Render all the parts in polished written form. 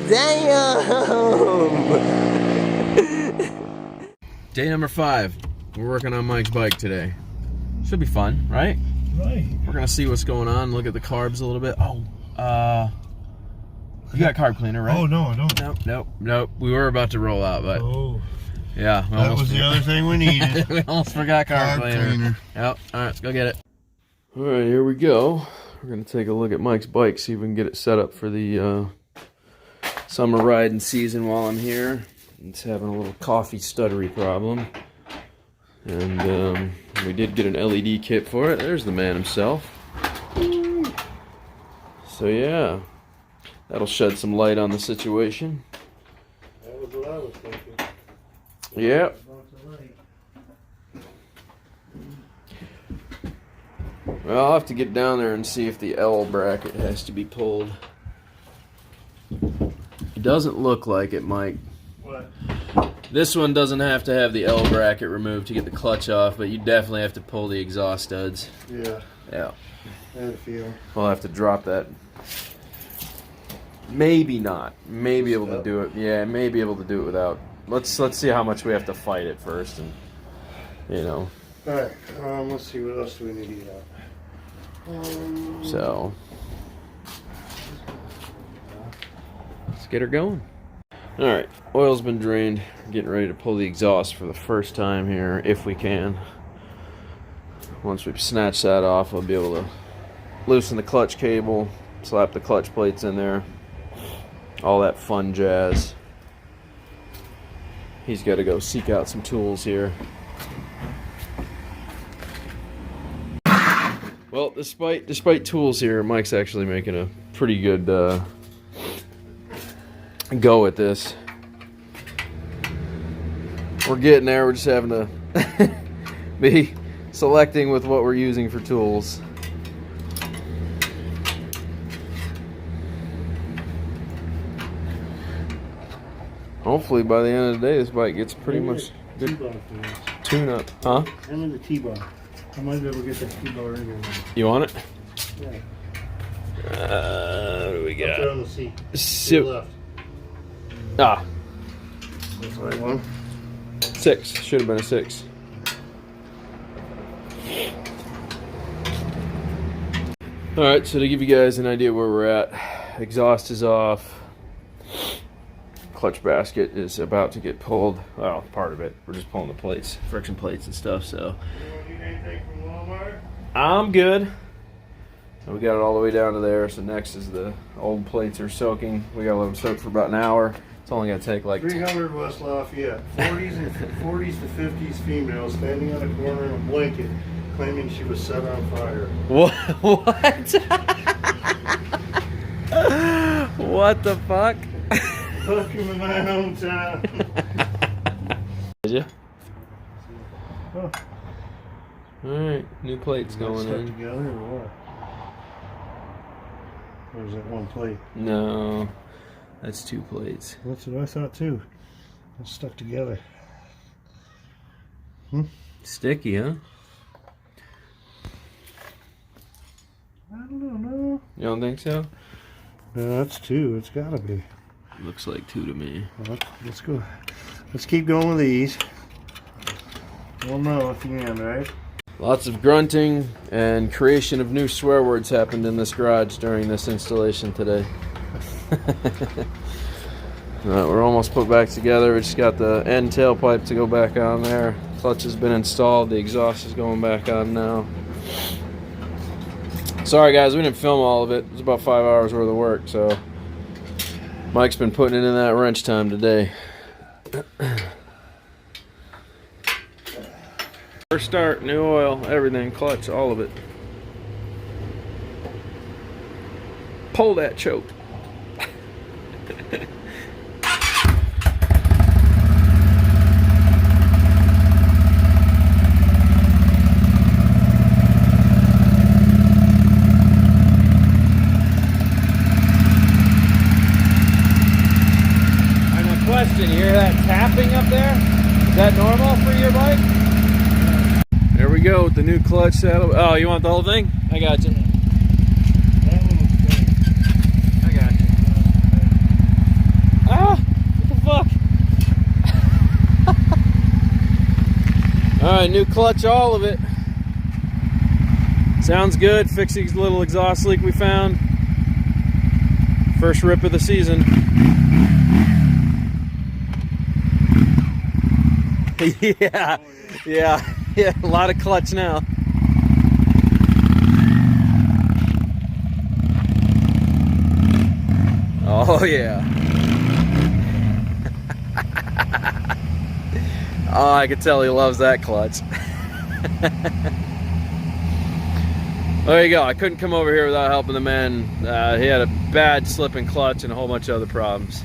Damn! Day number 5. We're working on Mike's bike today. Should be fun, right? Right. We're gonna see what's going on, look at the carbs a little bit. Oh, you got carb cleaner, right? Oh, no, I don't. Nope. We were about to roll out, but yeah. That was the other thing we needed. We almost forgot carb cleaner. Yep. All right, let's go get it. All right, here we go. We're gonna take a look at Mike's bike, see if we can get it set up for the summer riding season while I'm here. It's having a little coffee stuttery problem. And we did get an LED kit for it. There's the man himself. So yeah, that'll shed some light on the situation. That was what I was thinking. Yep. Well, I'll have to get down there and see if the L bracket has to be pulled. It doesn't look like it, Mike. What? This one doesn't have to have the L bracket removed to get the clutch off, but you definitely have to pull the exhaust studs. Yeah. Yeah. I had a feeling. We'll have to drop that. Maybe not. Maybe able to do it. Yeah, maybe able to do it without. Let's see how much we have to fight it first, and you know. All right. Let's see what else do we need to get out. So let's get her going. All right, oil's been drained. Getting ready to pull the exhaust for the first time here, if we can. Once we snatch that off, I'll be able to loosen the clutch cable, slap the clutch plates in there, all that fun jazz. He's got to go seek out some tools here. Well, despite tools here, Mike's actually making a pretty good go at this. We're getting there. We're just having to be selecting with what we're using for tools. Hopefully by the end of the day, this bike gets pretty much good tune-up. Huh? I'm in the T-bar. I might be able to get that T-bar in there. You want it? Yeah. What do we got? Up there on the seat. So, Left. Ah. That's the right one. 6. Should have been a 6. Alright, so to give you guys an idea where we're at, exhaust is off. Clutch basket is about to get pulled. Well, part of it. We're just pulling the plates, friction plates and stuff, so. You don't need anything from Walmart? I'm good. We got it all the way down to there, so next is the old plates are soaking. We gotta let them soak for about an hour. It's only gonna take like 300 West Lafayette. 40s to 50s female standing on a corner in a blanket, claiming she was set on fire. What? What the fuck? Welcome to my hometown. Did you? Oh. Alright, new plates going Stuck in. together or what? Or is that one plate? No, that's 2 plates. That's what I thought too. It's stuck together. Sticky, huh? I don't know. You don't think so? No, that's 2. It's gotta be. Looks like 2 to me. Well, let's go. Let's keep going with these. We'll know at the end, right? Lots of grunting and creation of new swear words happened in this garage during this installation today. We're almost put back together. We just got the end tailpipe to go back on there. Clutch has been installed. The exhaust is going back on now. Sorry guys, we didn't film all of it. It was about 5 hours worth of work, so Mike's been putting it in that wrench time today. First start, new oil, everything, clutch, all of it. Pull that choke. Question, you hear that tapping up there? Is that normal for your bike? There we go with the new clutch saddle. Oh, you want the whole thing? I got you. I got you. right, new clutch, all of it. Sounds good. Fixing the little exhaust leak we found. First rip of the season. Yeah, a lot of clutch now. Oh yeah. Oh, I can tell he loves that clutch. There you go. I couldn't come over here without helping the man. He had a bad slip and clutch and a whole bunch of other problems.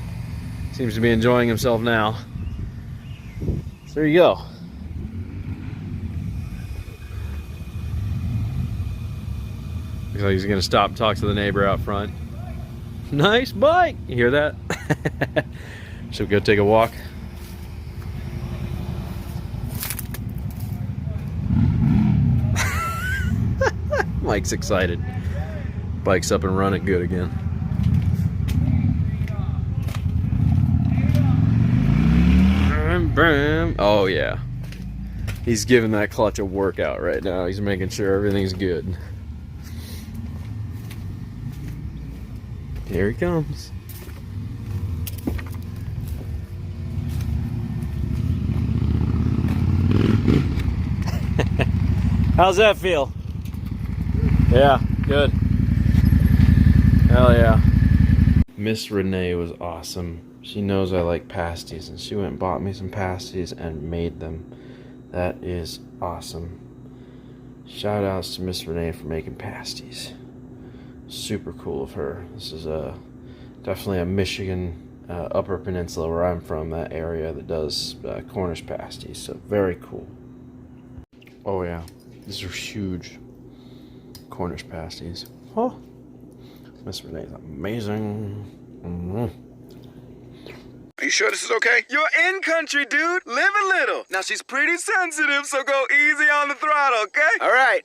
Seems to be enjoying himself now. So there you go. Looks like he's gonna stop and talk to the neighbor out front. Nice bike! You hear that? Should we go take a walk? Mike's excited. Bike's up and running good again. Oh yeah. He's giving that clutch a workout right now. He's making sure everything's good. Here he comes. How's that feel? Yeah, good. Hell yeah. Miss Renee was awesome. She knows I like pasties, and she went and bought me some pasties and made them. That is awesome. Shout outs to Miss Renee for making pasties. Super cool of her. This is definitely a Michigan Upper Peninsula, where I'm from, that area that does Cornish pasties. So very cool. Oh yeah, these are huge Cornish pasties. Oh, Miss Renee's amazing. Are you sure this is okay? You're in country, dude. Live a little. Now, she's pretty sensitive, so go easy on the throttle, okay? All right.